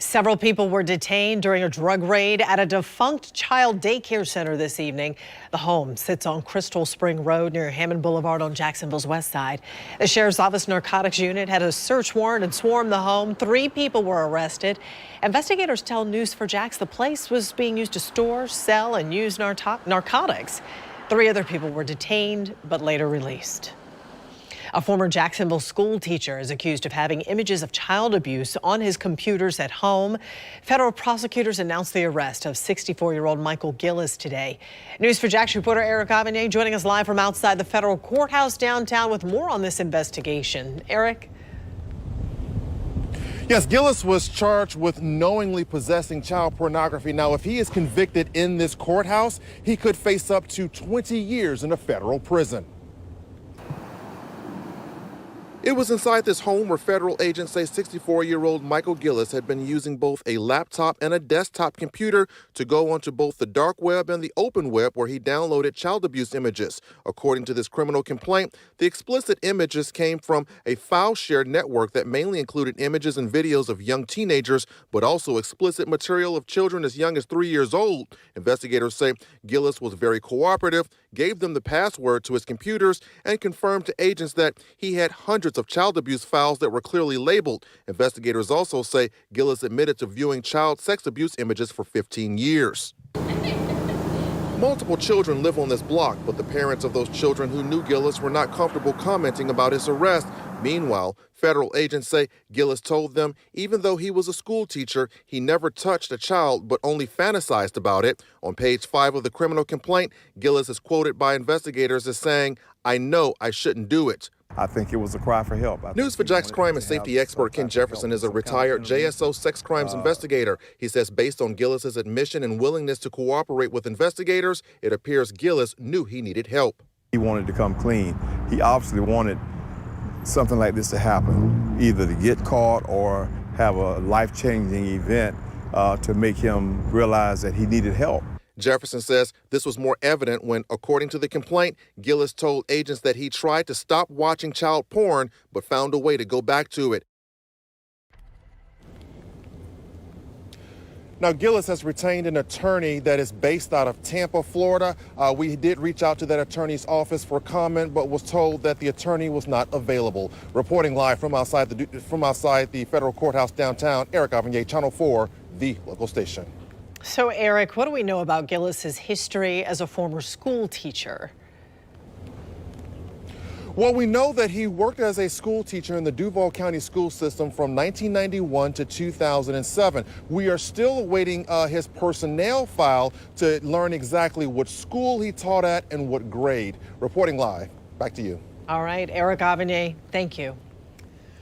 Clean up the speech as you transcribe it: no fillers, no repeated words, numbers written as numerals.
Several people were detained during a drug raid at a defunct child daycare center this evening. The home sits on Crystal Spring Road near Hammond Boulevard on Jacksonville's west side. The Sheriff's Office Narcotics Unit had a search warrant and swarmed the home. 3 people were arrested. Investigators tell News4Jax the place was being used to store, sell, and use narcotics. 3 other people were detained but later released. A former Jacksonville school teacher is accused of having images of child abuse on his computers at home. Federal prosecutors announced the arrest of 64-year-old Michael Gillis today. News4Jax reporter Eric Avignon joining us live from outside the federal courthouse downtown with more on this investigation. Eric? Yes, Gillis was charged with knowingly possessing child pornography. Now, if he is convicted in this courthouse, he could face up to 20 years in a federal prison. It was inside this home where federal agents say 64-year-old Michael Gillis had been using both a laptop and a desktop computer to go onto both the dark web and the open web where he downloaded child abuse images. According to this criminal complaint, the explicit images came from a file share network that mainly included images and videos of young teenagers, but also explicit material of children as young as 3 years old. Investigators say Gillis was very cooperative, gave them the password to his computers, and confirmed to agents that he had hundreds of child abuse files that were clearly labeled. Investigators also say Gillis admitted to viewing child sex abuse images for 15 years. Multiple children live on this block, but the parents of those children who knew Gillis were not comfortable commenting about his arrest. Meanwhile, federal agents say Gillis told them even though he was a school teacher, he never touched a child but only fantasized about it. On page 5 of the criminal complaint, Gillis is quoted by investigators as saying, "I know I shouldn't do it." I think it was a cry for help. News4Jax crime and safety expert Ken Jefferson is a retired JSO sex crimes investigator. He says based on Gillis's admission and willingness to cooperate with investigators, it appears Gillis knew he needed help. He wanted to come clean. He obviously wanted something like this to happen, either to get caught or have a life-changing event to make him realize that he needed help. Jefferson says this was more evident when, according to the complaint, Gillis told agents that he tried to stop watching child porn but found a way to go back to it. Now, Gillis has retained an attorney that is based out of Tampa, Florida. We did reach out to that attorney's office for comment, but was told that the attorney was not available. Reporting live from outside the federal courthouse downtown, Eric Avignon, Channel 4, the local station. So, Eric, what do we know about Gillis's history as a former school teacher? Well, we know that he worked as a school teacher in the Duval County school system from 1991 to 2007. We are still awaiting his personnel file to learn exactly what school he taught at and what grade. Reporting live, back to you. All right, Eric Avignon, thank you.